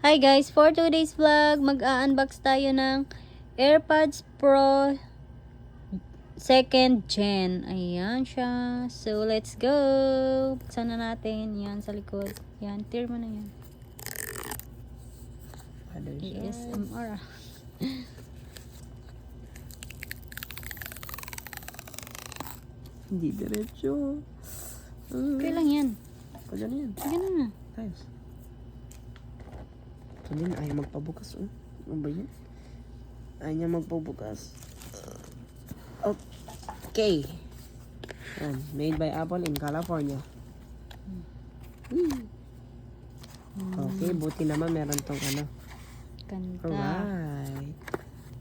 Hi guys, for today's vlog, mag-unbox tayo ng AirPods Pro 2nd Gen. Ayan siya. So, let's go! Buksan na natin. Yan, sa likod. Yan, tear mo na yan. ASMR. Hindi diretso. Okay lang yan. Kaya yan. Sige na. Ayos. Sabihin, ayaw magpabukas. Oh. Ano ba yun? Ayaw niya magpabukas. Okay. Yan. Made by Apple in California. Okay, buti naman meron tong ano. Ganda. Alright.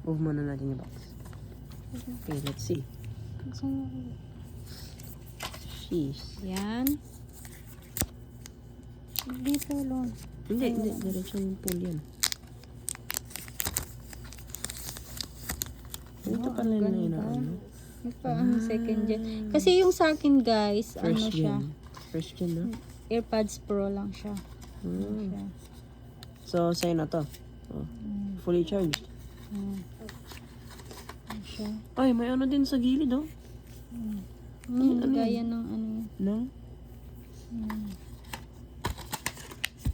Move muna natin yung box. Okay, let's see. Sheesh. Yan. Dito lang. Hindi. Diretso yung pool yan. Ito pala na yun. Ito ang 2nd Gen. Kasi yung sa akin guys, ano siya? First gen, no? AirPods Pro lang siya. So, sa'yo na to. Oh. Fully charged. Ano siya? Ay, may ano din sa gilid, oh. Gaya ng ano yun. No?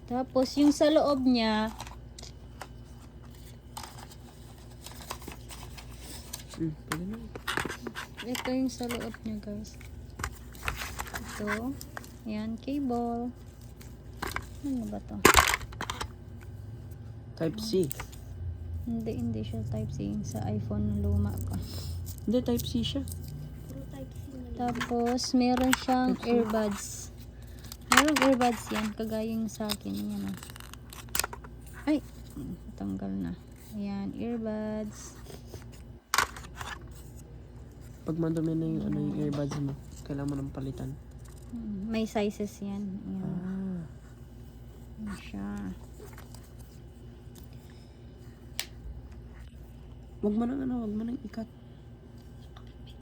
Tapos, yung sa loob niya, Pwede na. ito yung sa loob niya, guys. Ito. Yan, cable. Ano ba to? Type C. Hindi siya Type-C. Yung sa iPhone na luma pa. Hindi, Type C siya. Tapos, meron siyang earbuds. Merong earbuds yan. Kagaya yung sa akin. Yan ah. Ay! Tanggal na. Ayan, earbuds. Pag madumi na yung, ano, yung earbuds mo, kailangan mo ng palitan. May sizes yan. Ayan. Ayan siya. Wag mo nang ikat.